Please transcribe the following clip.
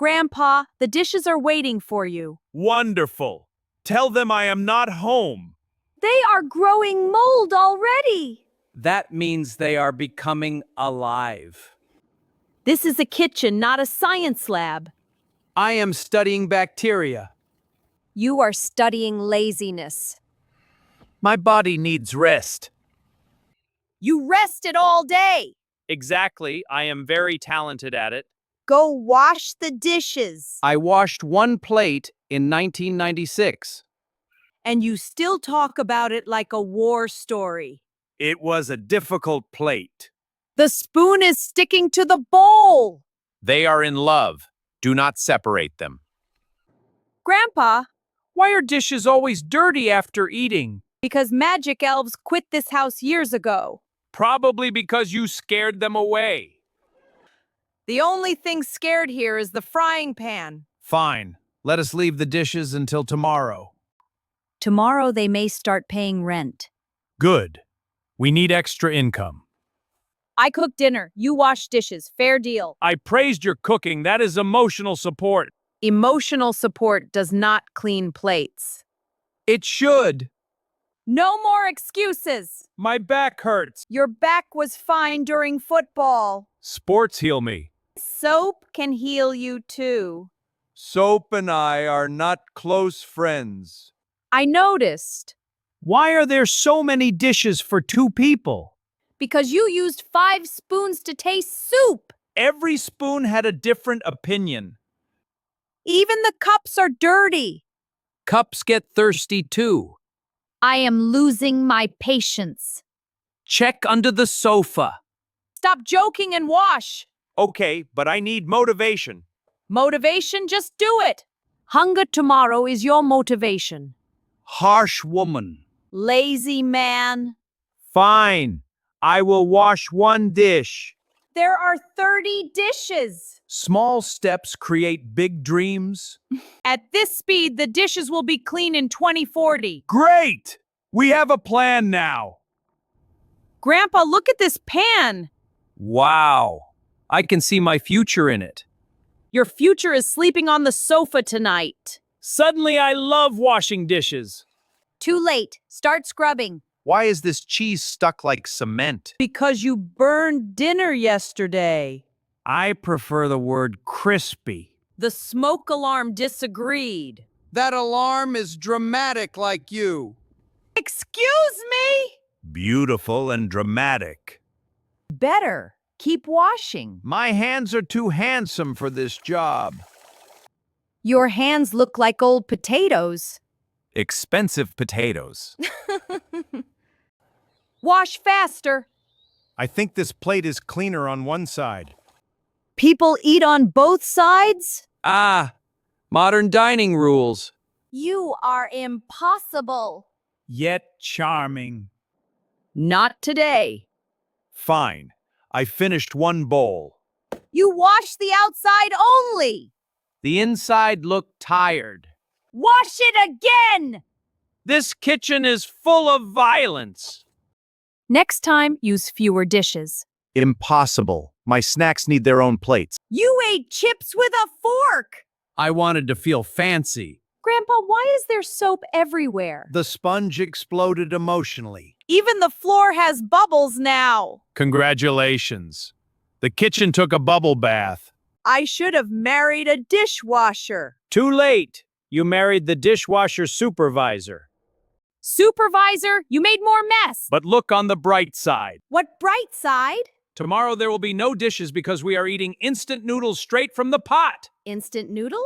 Grandpa, the dishes are waiting for you. Wonderful. Tell them I am not home. They are growing mold already. That means they are becoming alive. This is a kitchen, not a science lab. I am studying bacteria. You are studying laziness. My body needs rest. You rested all day. Exactly. I am very talented at it. Go wash the dishes. I washed one plate in 1996. And you still talk about it like a war story. It was a difficult plate. The spoon is sticking to the bowl. They are in love. Do not separate them. Grandpa, Why are dishes always dirty after eating? because magic elves quit this house years ago. Probably because you scared them away. The only thing scared here is the frying pan. Fine. Let us leave the dishes until tomorrow. Tomorrow they may start paying rent. Good. We need extra income. I cook dinner, you wash dishes, fair deal. I praised your cooking. That is emotional support. Emotional support does not clean plates. It should. No more excuses. My back hurts. Your back was fine during football. Sports heal me. Soap can heal you too. Soap and I are not close friends. I noticed. Why are there so many dishes for 2 people? Because you used 5 spoons to taste soup. Every spoon had a different opinion. Even the cups are dirty. Cups get thirsty too. I am losing my patience. Check under the sofa. Stop joking and wash. Okay, but I need motivation. Motivation, just do it. Hunger tomorrow is your motivation. Harsh woman. Lazy man. Fine. I will wash 1 dish. There are 30 dishes. Small steps create big dreams. At this speed, the dishes will be clean in 2040. Great! We have a plan now. Grandpa, look at this pan. Wow. I can see my future in it. Your future is sleeping on the sofa tonight. Suddenly, I love washing dishes. Too late. Start scrubbing. Why is this cheese stuck like cement? Because you burned dinner yesterday. I prefer the word crispy. The smoke alarm disagreed. That alarm is dramatic like you. Excuse me? Beautiful and dramatic. Better. Keep washing. My hands are too handsome for this job. Your hands look like old potatoes. Expensive potatoes. Wash faster. I think this plate is cleaner on one side. People eat on both sides? Ah, modern dining rules. You are impossible. Yet charming. Not today. Fine. I finished 1 bowl. You wash the outside only. The inside looked tired. Wash it again. This kitchen is full of violence. Next time, use fewer dishes. Impossible. My snacks need their own plates. You ate chips with a fork. I wanted to feel fancy. Grandpa, why is there soap everywhere? The sponge exploded emotionally. Even the floor has bubbles now. Congratulations. The kitchen took a bubble bath. I should have married a dishwasher. Too late. You married the dishwasher supervisor. Supervisor, you made more mess. But look on the bright side. What bright side? Tomorrow there will be no dishes because we are eating instant noodles straight from the pot. Instant noodles?